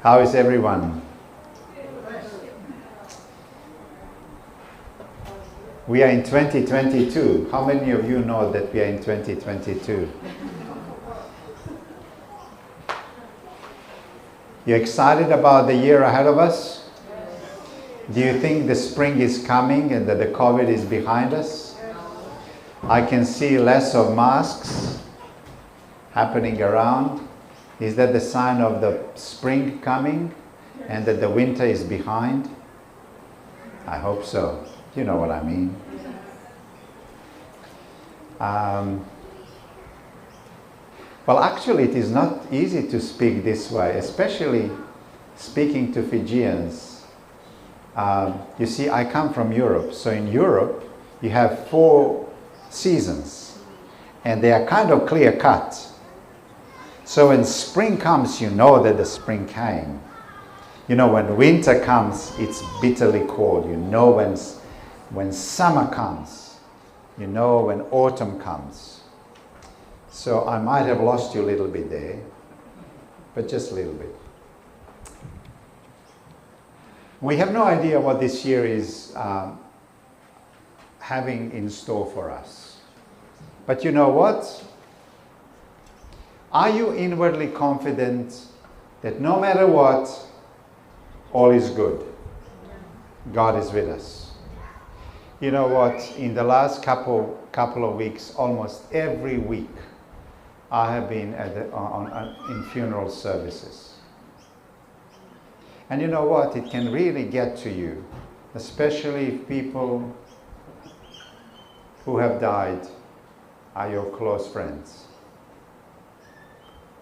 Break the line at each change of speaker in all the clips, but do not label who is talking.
How is everyone? We are in 2022. How many of you know that we are in 2022? You excited about the year ahead of us? Do you think the spring is coming and that the COVID is behind us? I can see less of masks happening around. Is that the sign of the spring coming and that the winter is behind? I hope so. You know what I mean. Well, actually, it is not easy to speak this way, especially speaking to Fijians. You see, I come from Europe, so in Europe, you have 4 seasons, and they are kind of clear-cut. So when spring comes, you know that the spring came. You know, when winter comes, it's bitterly cold. You know when summer comes. You know when autumn comes. So I might have lost you a little bit there, but just a little bit. We have no idea what this year is having in store for us. But you know what? Are you inwardly confident that no matter what, all is good? God is with us. You know what? In the last couple of weeks, almost every week, I have been in funeral services. And you know what? It can really get to you, especially if people who have died are your close friends.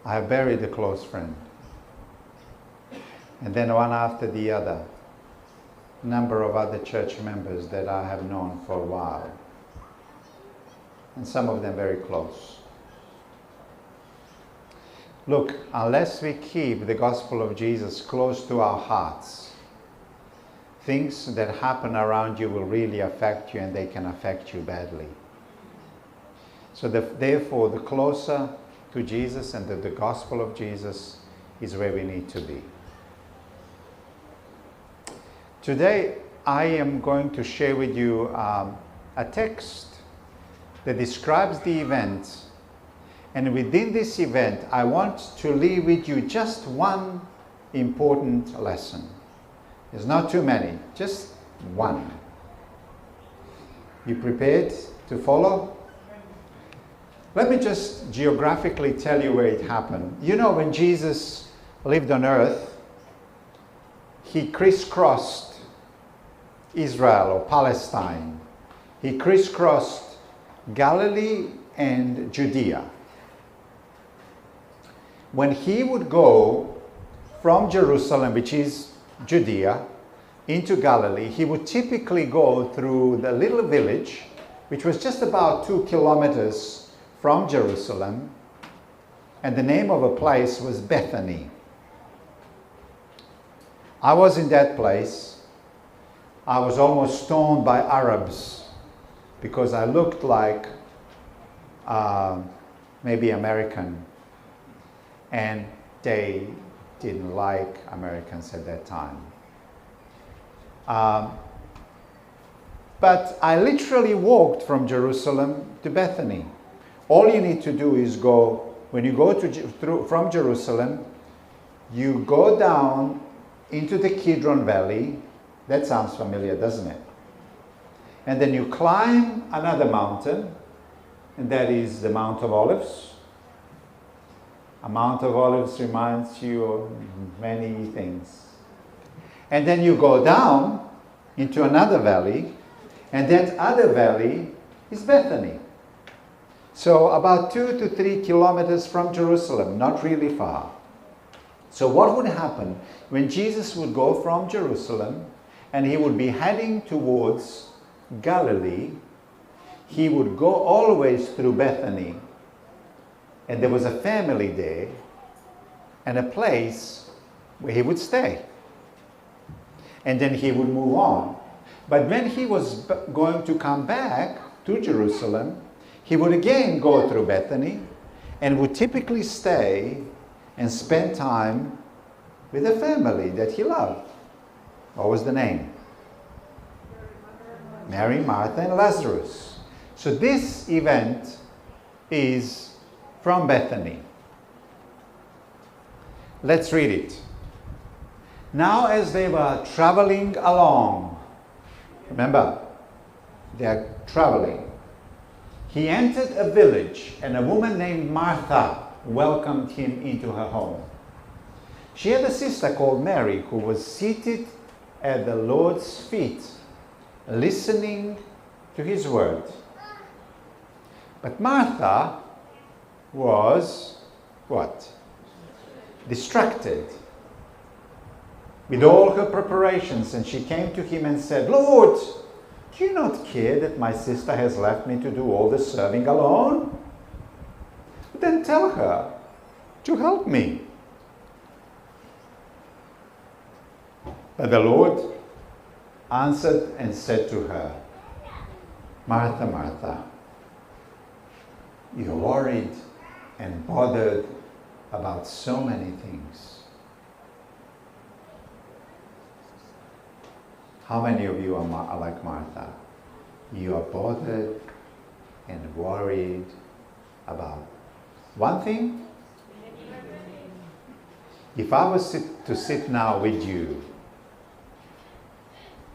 I have buried a close friend. And then one after the other, a number of other church members that I have known for a while. And some of them very close. Look, unless we keep the gospel of Jesus close to our hearts, things that happen around you will really affect you, and they can affect you badly. So therefore, the closer to Jesus and the gospel of Jesus is where we need to be. Today, I am going to share with you a text that describes the event. And within this event, I want to leave with you just one important lesson. There's not too many, just one. You prepared to follow? Let me just geographically tell you where it happened. You know, when Jesus lived on earth, he crisscrossed Israel or Palestine. He crisscrossed Galilee and Judea. When he would go from Jerusalem, which is Judea, into Galilee, he would typically go through the little village, which was just about 2 kilometers from Jerusalem, and the name of a place was Bethany. I was in that place. I was almost stoned by Arabs because I looked like maybe American, and they didn't like Americans at that time. But I literally walked from Jerusalem to Bethany. All you need to do is go, when you go from Jerusalem, you go down into the Kidron Valley. That sounds familiar, doesn't it? And then you climb another mountain, and that is the Mount of Olives. A Mount of Olives reminds you of many things. And then you go down into another valley, and that other valley is Bethany. So about 2 to 3 kilometers from Jerusalem, not really far. So what would happen when Jesus would go from Jerusalem and he would be heading towards Galilee? He would go always through Bethany, and there was a family there and a place where he would stay. And then he would move on. But when he was going to come back to Jerusalem, he would again go through Bethany and would typically stay and spend time with a family that he loved. What was the name? Mary, Martha, and Lazarus. So this event is from Bethany. Let's read it. Now as they were traveling along, remember, they are traveling, he entered a village, and a woman named Martha welcomed him into her home. She had a sister called Mary who was seated at the Lord's feet, listening to his word. But Martha was what? Distracted with all her preparations, and she came to him and said, Lord, do you not care that my sister has left me to do all the serving alone? Then tell her to help me. But the Lord answered and said to her, Martha, Martha, you're worried and bothered about so many things. How many of you are like Martha? You are bothered and worried about one thing? If I was to sit now with you,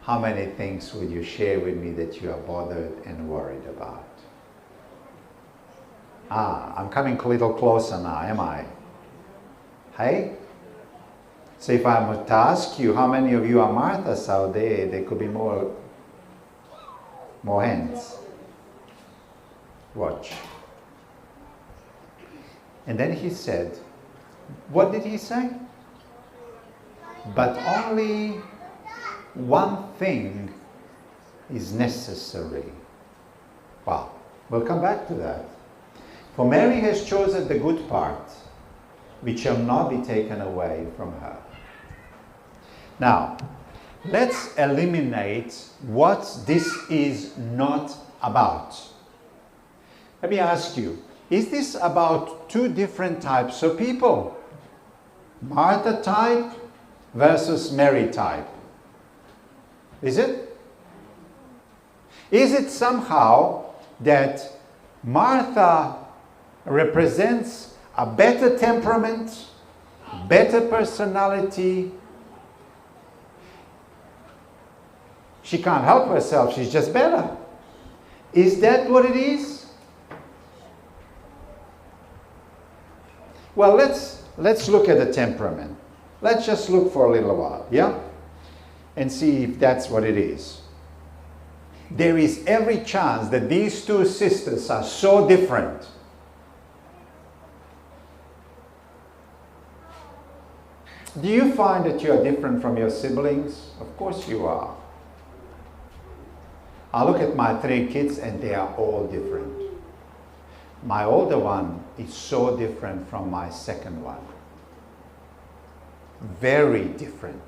how many things would you share with me that you are bothered and worried about? I'm coming a little closer now, am I? Hey? So if I were to ask you how many of you are Marthas out there could be more hands. Watch. And then he said, what did he say? But only one thing is necessary. Wow, we'll come back to that. For Mary has chosen the good part, which shall not be taken away from her. Now, let's eliminate what this is not about. Let me ask you, is this about two different types of people? Martha type versus Mary type. Is it? Is it somehow that Martha represents a better temperament, better personality? She can't help herself, she's just better. Is that what it is? Well, let's look at the temperament. Let's just look for a little while, yeah? And see if that's what it is. There is every chance that these two sisters are so different. Do you find that you are different from your siblings? Of course you are. I look at my 3 kids and they are all different. My older one is so different from my second one. Very different.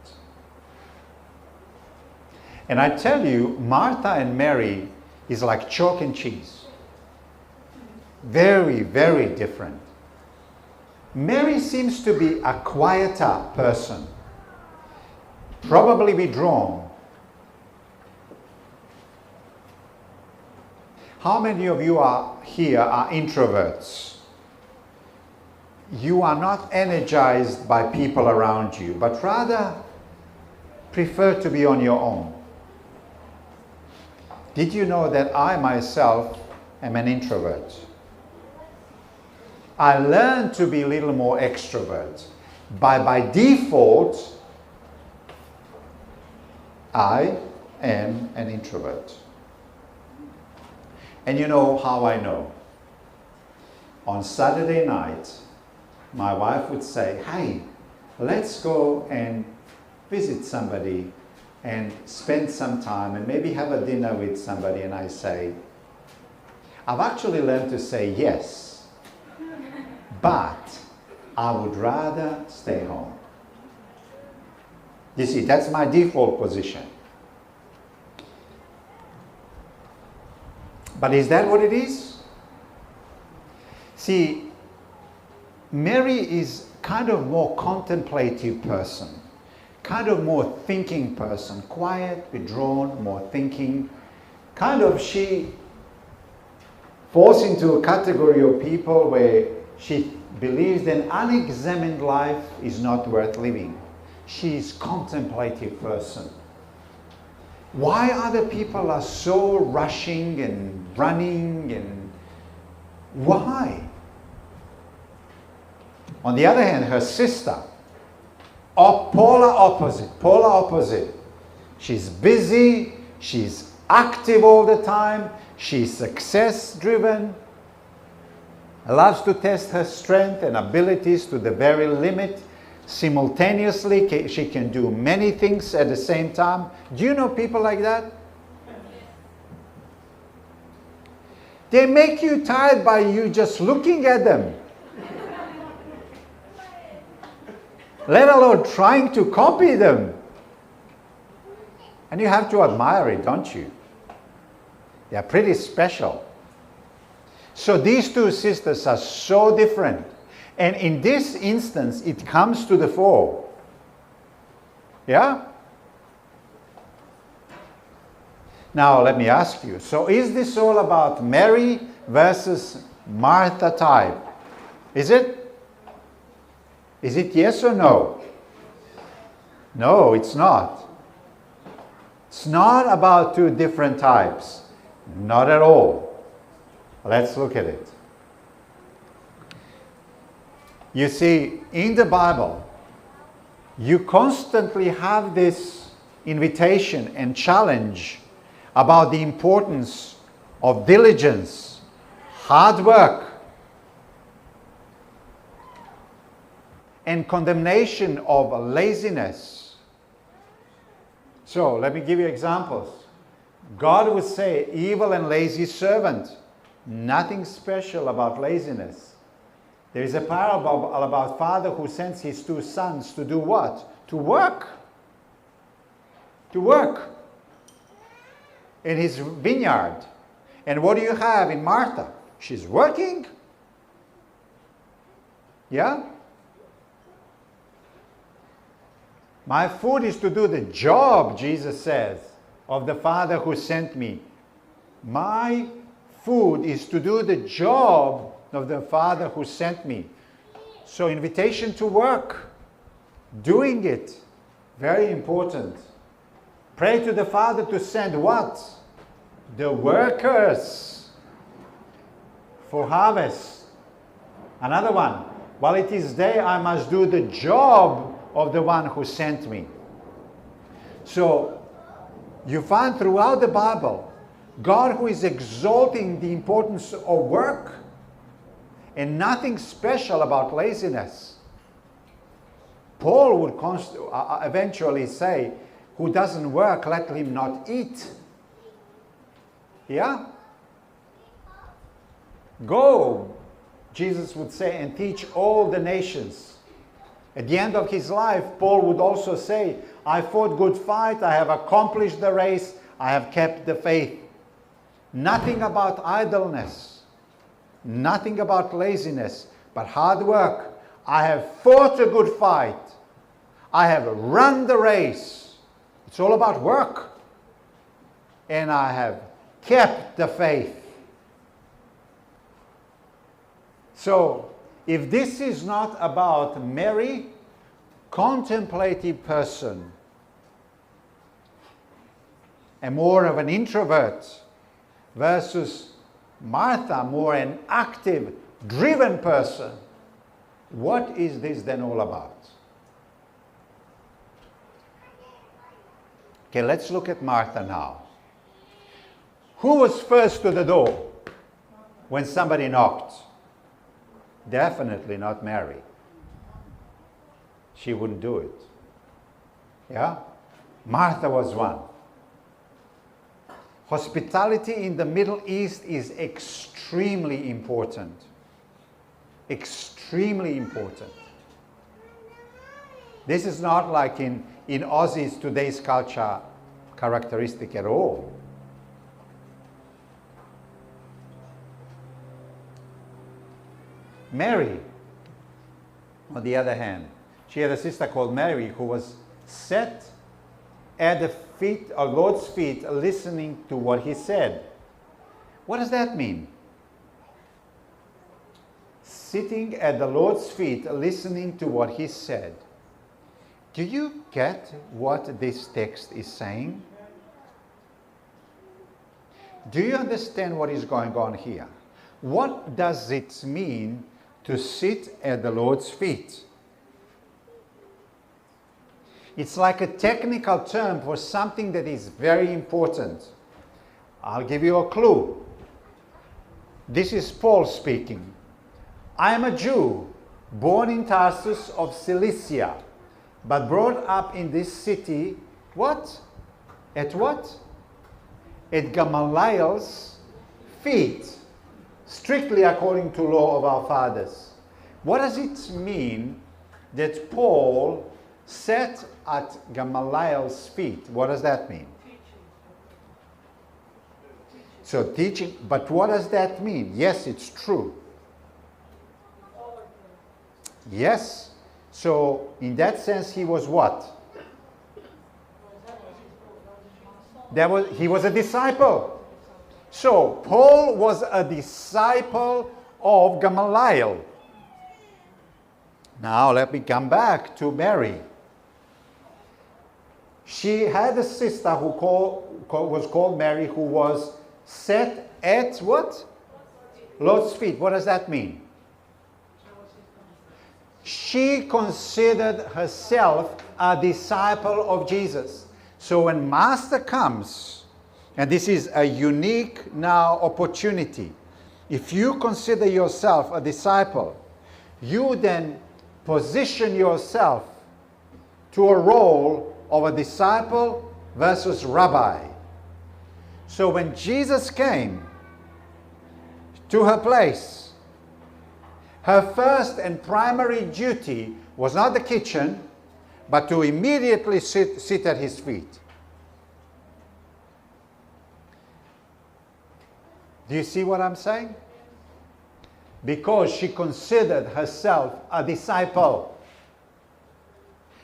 And I tell you, Martha and Mary is like chalk and cheese. Very, very different. Mary seems to be a quieter person, probably withdrawn. How many of you here are introverts? You are not energized by people around you, but rather prefer to be on your own. Did you know that I myself am an introvert? I learned to be a little more extrovert. By default, I am an introvert. And you know how I know? On Saturday night, my wife would say, hey, let's go and visit somebody and spend some time and maybe have a dinner with somebody. And I say, I've actually learned to say yes, but I would rather stay home. You see, that's my default position. But is that what it is? See, Mary is kind of more contemplative person, kind of more thinking person, quiet, withdrawn, more thinking. Kind of she falls into a category of people where she believes that an unexamined life is not worth living. She's a contemplative person. Why other people are so rushing and running and why? On the other hand, her sister, polar opposite. She's busy, she's active all the time, she's success driven, loves to test her strength and abilities to the very limit. Simultaneously, she can do many things at the same time. Do you know people like that? They make you tired by you just looking at them. Let alone trying to copy them. And you have to admire it, don't you? They are pretty special. So these two sisters are so different. And in this instance, it comes to the fore. Yeah? Now, let me ask you, so is this all about Mary versus Martha type? Is it? Is it yes or no? No, it's not. It's not about two different types. Not at all. Let's look at it. You see, in the Bible, you constantly have this invitation and challenge about the importance of diligence, hard work, and condemnation of laziness. So, let me give you examples. God would say, evil and lazy servant. Nothing special about laziness. There is a parable about father who sends his two sons to do what? To work. To work in his vineyard. And what do you have in Martha? She's working. Yeah? My food is to do the job, Jesus says, of the Father who sent me. My food is to do the job of the Father who sent me. So invitation to work, doing it, very important. Pray to the Father to send what? The workers for harvest. Another one, while it is day, I must do the job of the one who sent me. So you find throughout the Bible, God who is exalting the importance of work and nothing special about laziness. Paul would eventually say, who doesn't work, let him not eat. Yeah? Go, Jesus would say, and teach all the nations. At the end of his life, Paul would also say, I fought good fight, I have accomplished the race, I have kept the faith. Nothing about idleness, nothing about laziness, but hard work. I have fought a good fight. I have run the race. It's all about work. And I have kept the faith. So, if this is not about Mary, contemplative person, and more of an introvert, versus Martha, more an active, driven person, what is this then all about? Okay, let's look at Martha now. Who was first to the door when somebody knocked? Definitely not Mary. She wouldn't do it. Yeah? Martha was one. Hospitality in the Middle East is extremely important. Extremely important. This is not like in Aussies today's culture characteristic at all. Mary, On the other hand, she had a sister called Mary who was set at the feet of Lord's feet, listening to what he said. What does that mean? Sitting at the Lord's feet, listening to what he said. Do you get what this text is saying? Do you understand what is going on here? What does it mean to sit at the Lord's feet? It's like a technical term for something that is very important. I'll give you a clue. This is Paul speaking. I am a Jew, born in Tarsus of Cilicia, but brought up in this city, what? At what? At Gamaliel's feet, strictly according to law of our fathers. What does it mean that Paul sat at Gamaliel's feet? What does that mean? So teaching, but what does that mean? Yes, it's true. Yes. So in that sense, he was what? He was a disciple. So Paul was a disciple of Gamaliel. Now let me come back to Mary. She had a sister who was called Mary, who was set at what? Lord's feet. What does that mean? She considered herself a disciple of Jesus. So when Master comes, and this is a unique now opportunity, if you consider yourself a disciple, you then position yourself to a role of a disciple versus rabbi. So when Jesus came to her place, her first and primary duty was not the kitchen, but to immediately sit at his feet. Do you see what I'm saying? Because she considered herself a disciple.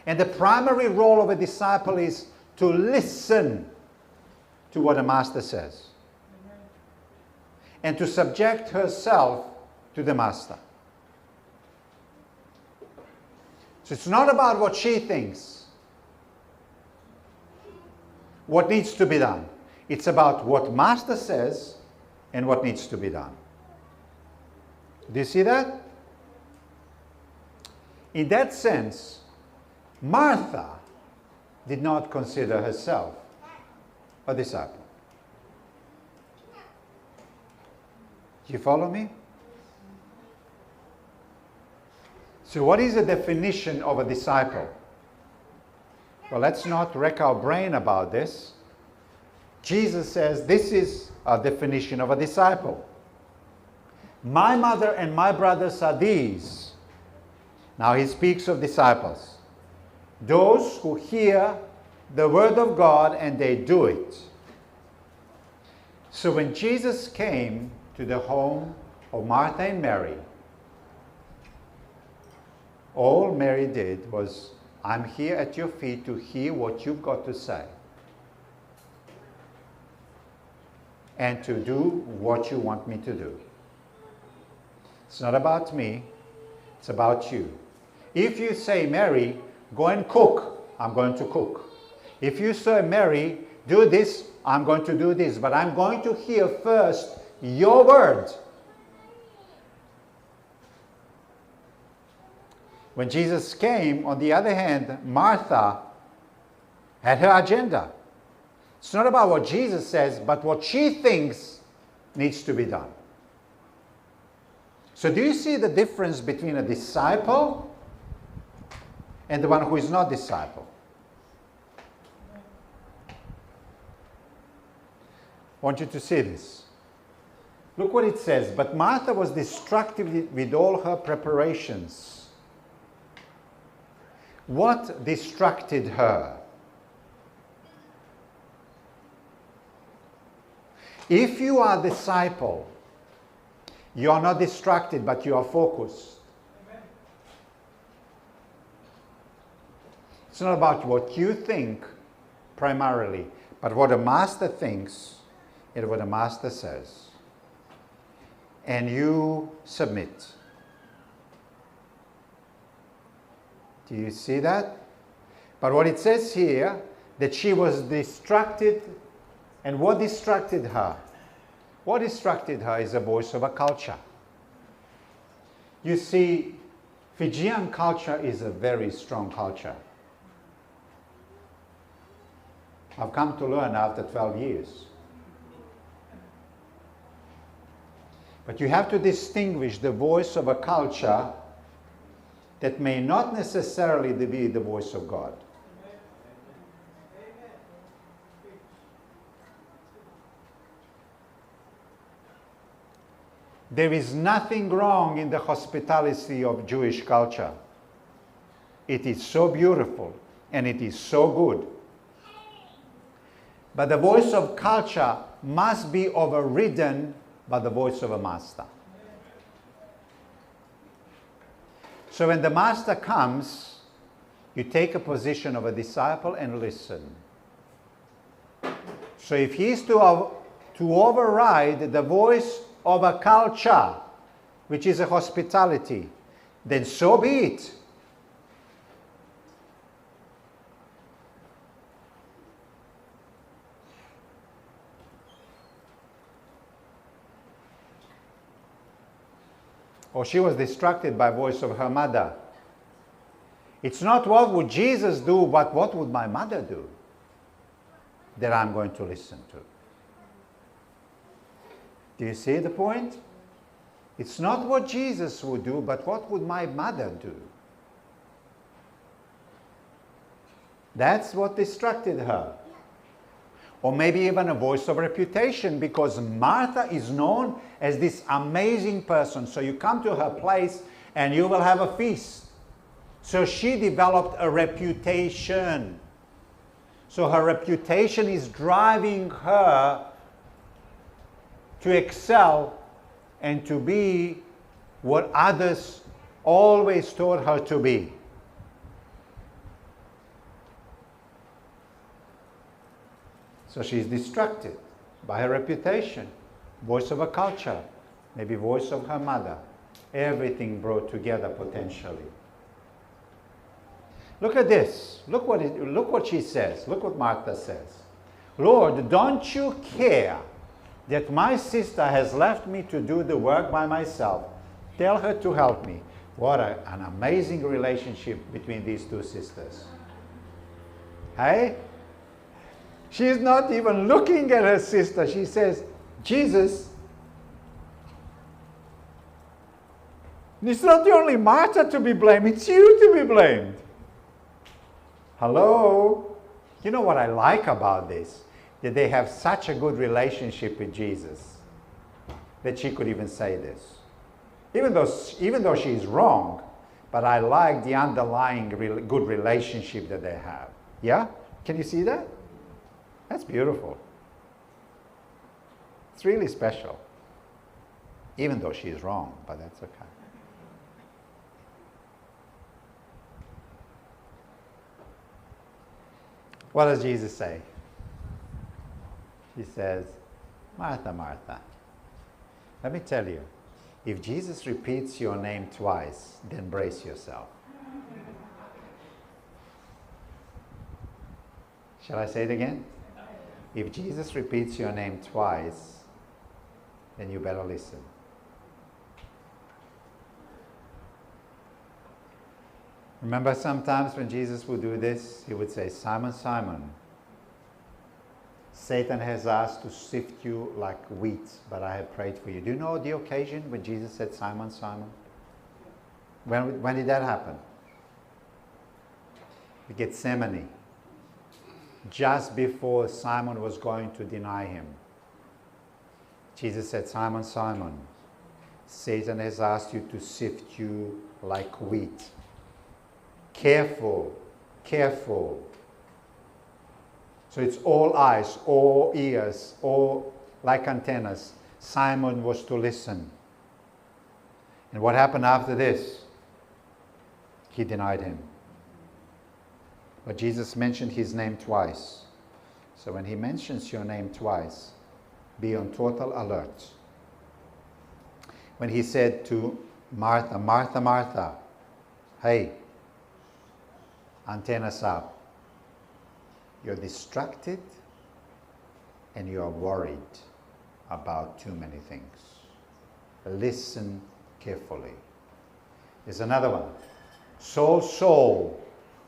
And the primary role of a disciple is to listen to what the master says. And to subject herself to the master. So it's not about what she thinks, what needs to be done. It's about what Master says and what needs to be done. Do you see that? In that sense, Martha did not consider herself a disciple. Do you follow me? So what is the definition of a disciple? Well, let's not wreck our brain about this. Jesus says this is a definition of a disciple. My mother and my brothers are these. Now he speaks of disciples. Those who hear the word of God and they do it. So when Jesus came to the home of Martha and Mary, all Mary did was, I'm here at your feet to hear what you've got to say. And to do what you want me to do. It's not about me, it's about you. If you say, Mary, go and cook, I'm going to cook. If you say, Mary, do this, I'm going to do this. But I'm going to hear first your word. When Jesus came, on the other hand, Martha had her agenda. It's not about what Jesus says, but what she thinks needs to be done. So do you see the difference between a disciple and the one who is not disciple? I want you to see this. Look what it says. But Martha was distracted with all her preparations. What distracted her? If you are a disciple, you are not distracted, but you are focused. It's not about what you think primarily, but what the master thinks and what the master says. And you submit. Do you see that? But what it says here, that she was distracted. And what distracted her? What distracted her is the voice of a culture. You see, Fijian culture is a very strong culture. I've come to learn after 12 years. But you have to distinguish the voice of a culture that may not necessarily be the voice of God. There is nothing wrong in the hospitality of Jewish culture. It is so beautiful and it is so good. But the voice of culture must be overridden by the voice of a master. So when the master comes, you take a position of a disciple and listen. So if he is to override the voice of a culture, which is a hospitality, then so be it. Or she was distracted by the voice of her mother. It's not what would Jesus do, but what would my mother do that I'm going to listen to. Do you see the point? It's not what Jesus would do, but what would my mother do? That's what distracted her. Or maybe even a voice of reputation, because Martha is known as this amazing person. So you come to her place and you will have a feast. So she developed a reputation. So her reputation is driving her to excel and to be what others always told her to be. So she's distracted by her reputation, voice of a culture, maybe voice of her mother. Everything brought together potentially. Look at this. Look what she says. Look what Martha says. Lord, don't you care that my sister has left me to do the work by myself? Tell her to help me. What an amazing relationship between these two sisters. Hey? She's not even looking at her sister. She says, Jesus, it's not only Martha to be blamed, it's you to be blamed. Hello? You know what I like about this? That they have such a good relationship with Jesus that she could even say this. Even though she is wrong, but I like the underlying good relationship that they have. Yeah? Can you see that? That's beautiful. It's really special. Even though she is wrong, but that's okay. What does Jesus say? He says, Martha, Martha, let me tell you, if Jesus repeats your name twice, then brace yourself. Shall I say it again? If Jesus repeats your name twice, then you better listen. Remember sometimes when Jesus would do this, he would say, Simon, Simon, Satan has asked to sift you like wheat, but I have prayed for you. Do you know the occasion when Jesus said, Simon, Simon? When did that happen? In Gethsemane. Just before Simon was going to deny him. Jesus said, Simon, Simon, Satan has asked you to sift you like wheat. Careful, careful. So it's all eyes, all ears, all like antennas. Simon was to listen. And what happened after this? He denied him. But Jesus mentioned his name twice. So when he mentions your name twice, be on total alert. When he said to Martha, Martha, Martha, hey, antennas up. You're distracted and you are worried about too many things. Listen carefully. There's another one. Saul, Saul,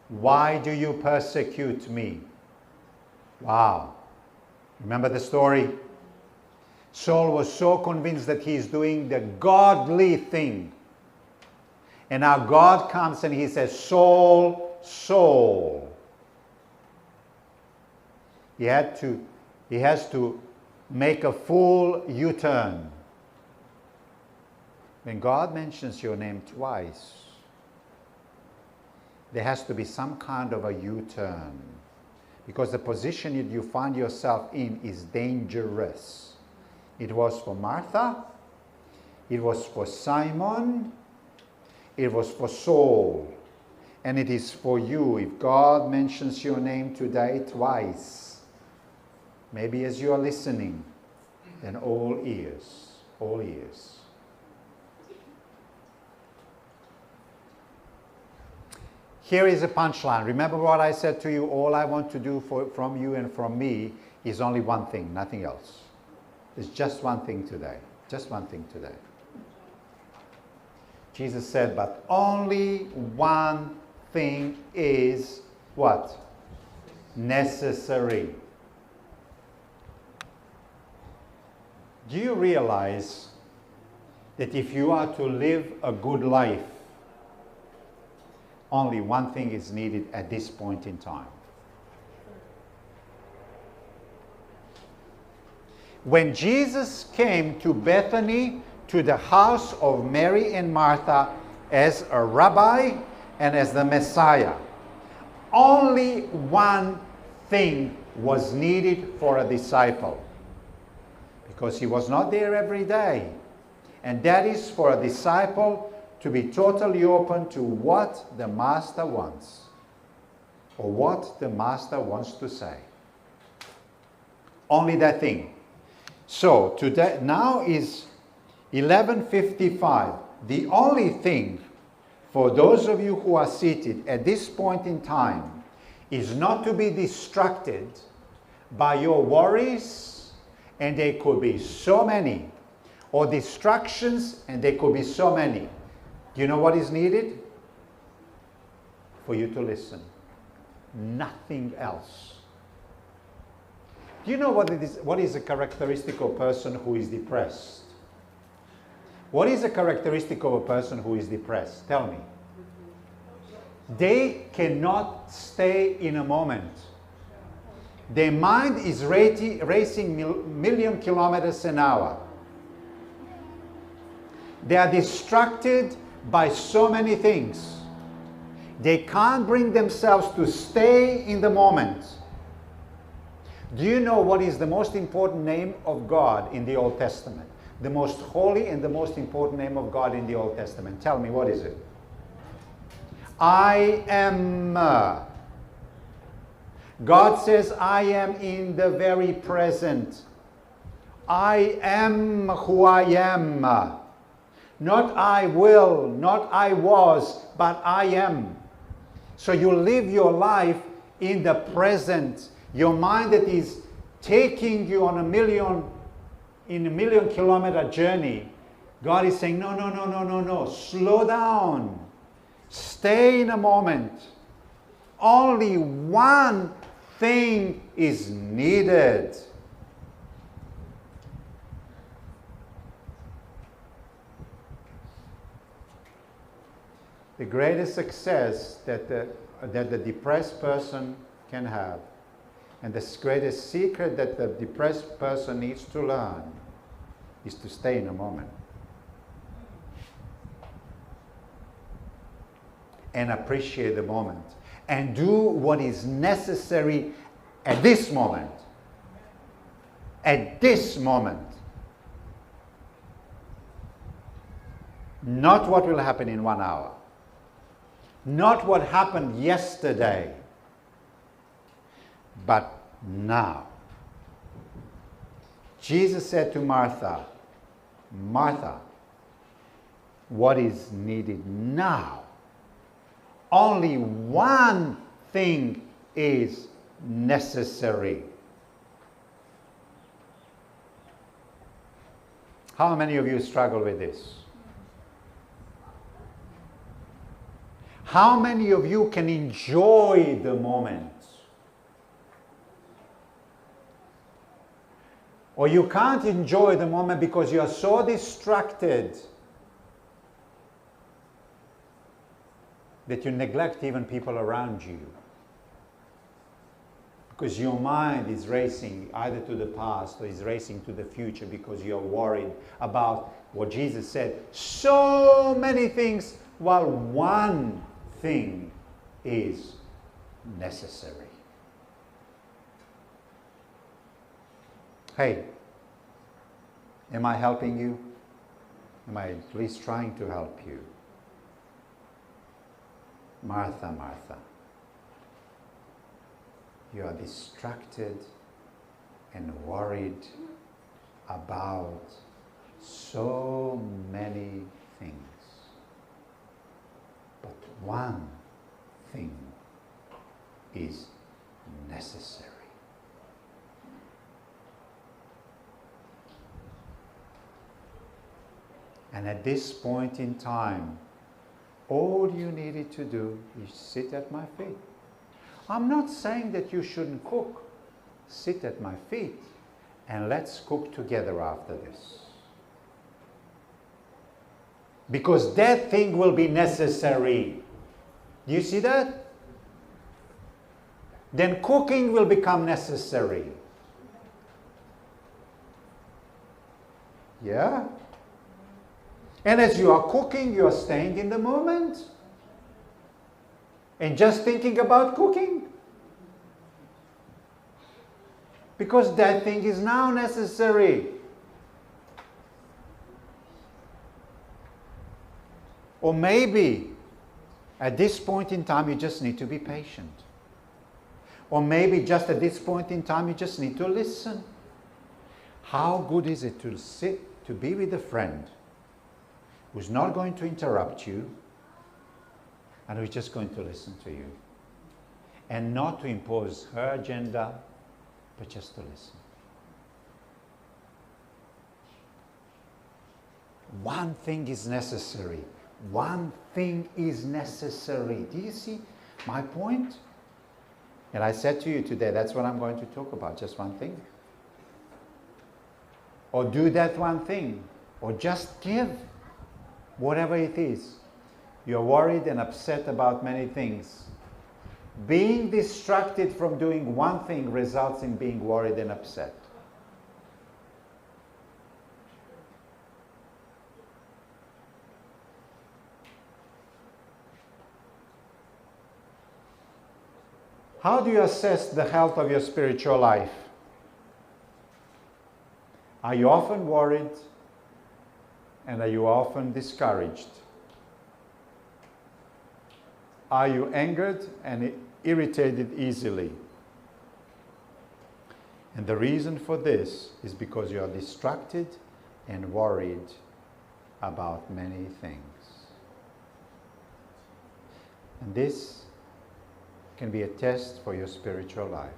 why do you persecute me? Wow. Remember the story? Saul was so convinced that he is doing the godly thing. And now God comes and he says, Saul, Saul. He has to make a full U-turn. When God mentions your name twice, there has to be some kind of a U-turn. Because the position that you find yourself in is dangerous. It was for Martha, it was for Simon, it was for Saul, and it is for you. If God mentions your name today twice, maybe as you are listening, then all ears, all ears. Here is a punchline. Remember what I said to you, all I want to do from you and from me is only one thing, nothing else. It's just one thing today. Just one thing today. Jesus said, but only one thing is what? Necessary. Do you realize that if you are to live a good life, only one thing is needed at this point in time? When Jesus came to Bethany, to the house of Mary and Martha as a rabbi and as the Messiah, only one thing was needed for a disciple. Because he was not there every day. And that is for a disciple to be totally open to what the Master wants. Or what the Master wants to say. Only that thing. So today, now is 11:55. The only thing for those of you who are seated at this point in time is not to be distracted by your worries, and there could be so many, or distractions, and there could be so many. Do you know what is needed? For you to listen. Nothing else. Do you know what is a characteristic of a person who is depressed? What is a characteristic of a person who is depressed? Tell me. They cannot stay in a moment. Their mind is racing million kilometers an hour. They are distracted by so many things. They can't bring themselves to stay in the moment. Do you know what is the most important name of God in the Old Testament? The most holy and the most important name of God in the Old Testament. Tell me, what is it? I am. God says, I am in the very present. I am who I am. Not I will, not I was, but I am. So you live your life in the present. Your mind that is taking you on a million kilometer journey, God is saying, no, slow down. Stay in a moment. Only one thing is needed. The greatest success that the depressed person can have, and the greatest secret that the depressed person needs to learn, is to stay in a moment. And appreciate the moment. And do what is necessary at this moment. At this moment. Not what will happen in 1 hour. Not what happened yesterday. but now. Jesus said to Martha, Martha, what is needed now? Only one thing is necessary. How many of you struggle with this? How many of you can enjoy the moment? Or you can't enjoy the moment because you are so distracted that you neglect even people around you. Because your mind is racing either to the past or is racing to the future because you're worried about what Jesus said. So many things, while one thing is necessary. Hey, am I helping you? Am I at least trying to help you? Martha, Martha, you are distracted and worried about so many things. But one thing is necessary. And at this point in time, all you needed to do is sit at my feet. I'm not saying that you shouldn't cook. Sit at my feet and let's cook together after this. Because that thing will be necessary. Do you see that? Then cooking will become necessary. Yeah? And as you are cooking, you are staying in the moment and just thinking about cooking. Because that thing is now necessary. Or maybe at this point in time you just need to be patient. Or maybe just at this point in time you just need to listen. How good is it to sit, to be with a friend who's not going to interrupt you and who's just going to listen to you, and not to impose her agenda, but just to listen. One thing is necessary. One thing is necessary. Do you see my point? And I said to you today, that's what I'm going to talk about, just one thing. Or do that one thing, or just give. Whatever it is, you're worried and upset about many things. Being distracted from doing one thing results in being worried and upset. How do you assess the health of your spiritual life? Are you often worried? And are you often discouraged? Are you angered and irritated easily? And the reason for this is because you are distracted and worried about many things. And this can be a test for your spiritual life.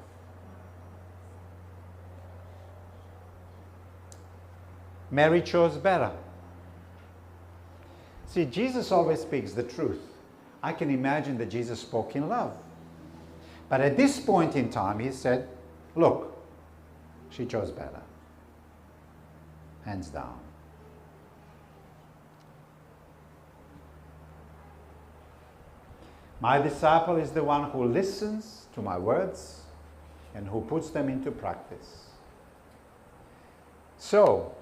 Mary chose better. See, Jesus always speaks the truth. I can imagine that Jesus spoke in love. But at this point in time, he said, look, she chose better. Hands down. My disciple is the one who listens to my words and who puts them into practice. So,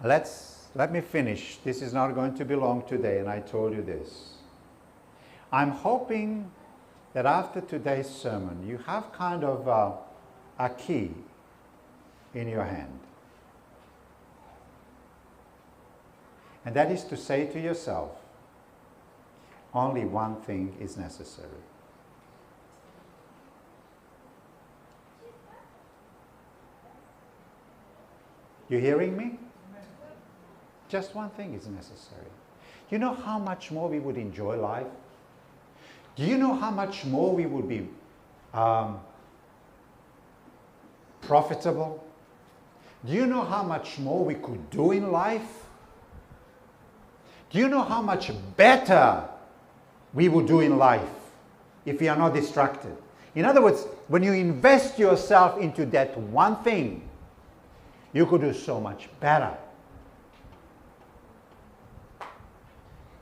let me finish. This is not going to be long today, and I told you this. I'm hoping that after today's sermon, you have kind of a key in your hand. And that is to say to yourself, only one thing is necessary. You hearing me? Just one thing is necessary. You know how much more we would enjoy life? Do you know how much more we would be profitable? Do you know how much more we could do in life? Do you know how much better we would do in life if we are not distracted? In other words, when you invest yourself into that one thing, you could do so much better.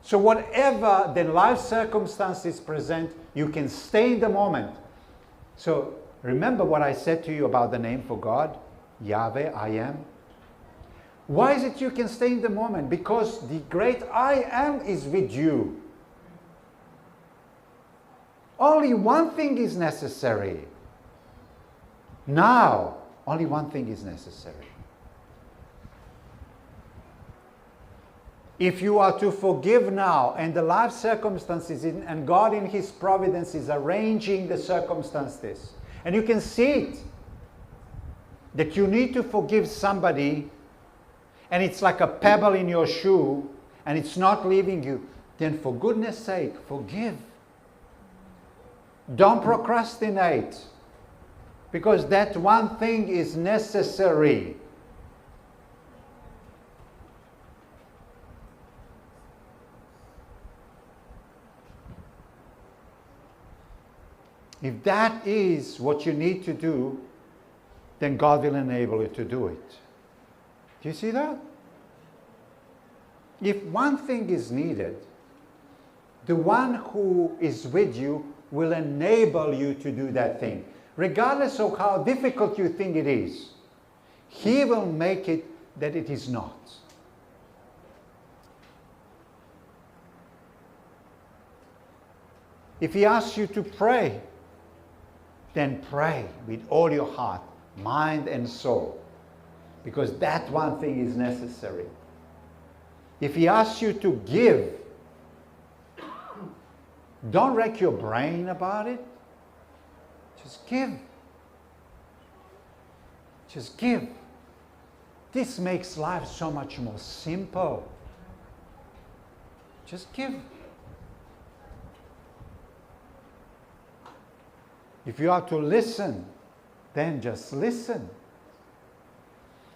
So whatever the life circumstances present, you can stay in the moment. So remember what I said to you about the name for God, Yahweh, I am. Why is it you can stay in the moment? Because the great I am is with you. Only one thing is necessary. Now, only one thing is necessary. If you are to forgive now, and the life circumstances, and God in His providence is arranging the circumstances, and you can see it, that you need to forgive somebody, and it's like a pebble in your shoe, and it's not leaving you, then for goodness sake, forgive. Don't procrastinate, because that one thing is necessary. If that is what you need to do, then God will enable you to do it. Do you see that? If one thing is needed, the one who is with you will enable you to do that thing. Regardless of how difficult you think it is, He will make it that it is not. If He asks you to pray, then pray with all your heart, mind and soul, because that one thing is necessary. If He asks you to give, don't wreck your brain about it. Just give. Just give. This makes life so much more simple. Just give. If you are to listen, then just listen.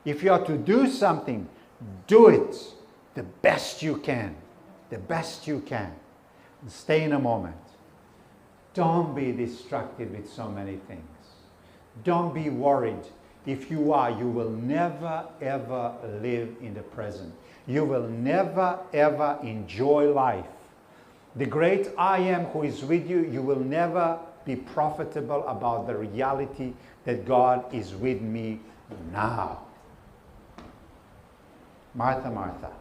If you are to do something, do it the best you can. The best you can. And stay in a moment. Don't be distracted with so many things. Don't be worried. If you are, you will never ever live in the present. You will never ever enjoy life. The great I am who is with you, you will never be profitable about the reality that God is with me now. Martha, Martha,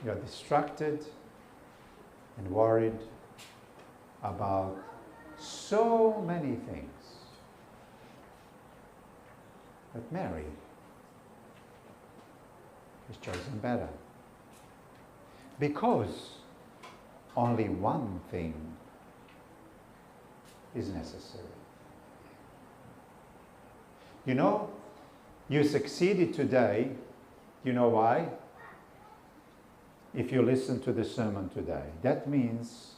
you're distracted and worried about so many things. But Mary has chosen better. Because only one thing is necessary. You know, you succeeded today. You know why? If you listen to the sermon today, that means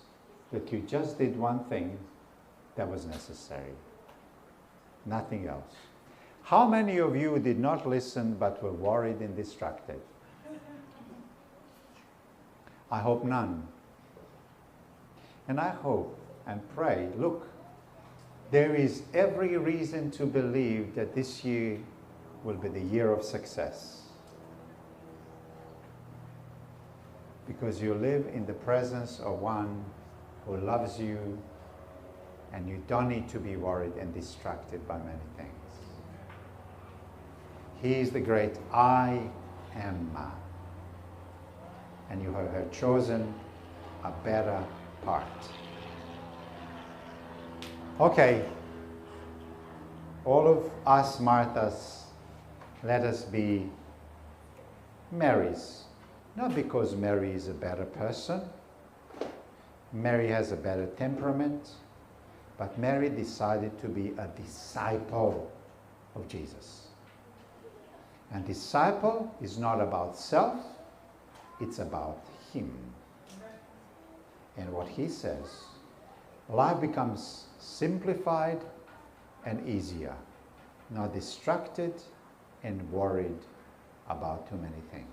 that you just did one thing that was necessary. Nothing else. How many of you did not listen but were worried and distracted? I hope none. And I hope and pray, look, there is every reason to believe that this year will be the year of success. Because you live in the presence of one who loves you, and you don't need to be worried and distracted by many things. He is the great I am. And you have chosen a better part. Okay, all of us Marthas, let us be Marys. Not because Mary is a better person, Mary has a better temperament, but Mary decided to be a disciple of Jesus. And disciple is not about self, it's about him. And what he says, life becomes simplified and easier, not distracted and worried about too many things.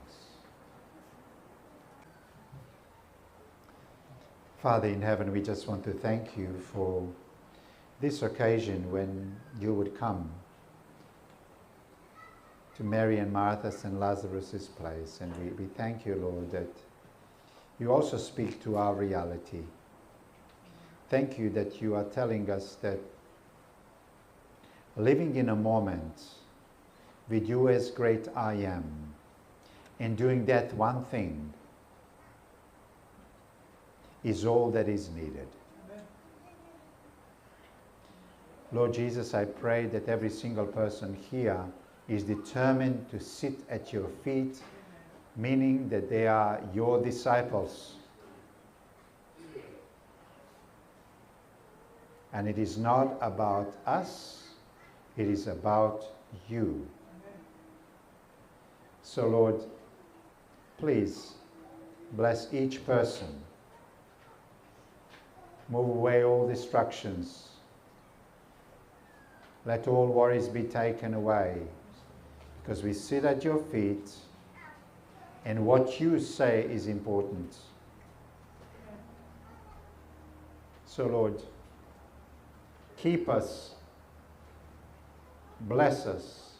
Father in heaven, we just want to thank you for this occasion when you would come to Mary and Martha's and Lazarus' place. And we thank you, Lord, that you also speak to our reality. Thank you that you are telling us that living in a moment with you as great I am and doing that one thing is all that is needed. Amen. Lord Jesus, I pray that every single person here is determined to sit at your feet, meaning that they are your disciples. And it is not about us, it is about you. So Lord, please bless each person. Move away all distractions. Let all worries be taken away, because we sit at your feet and what you say is important. So Lord, keep us, bless us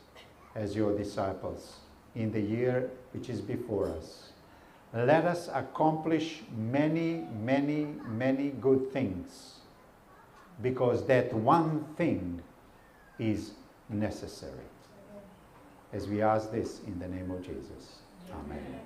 as your disciples in the year which is before us. Let us accomplish many, many, many good things, because that one thing is necessary. As we ask this in the name of Jesus. Amen.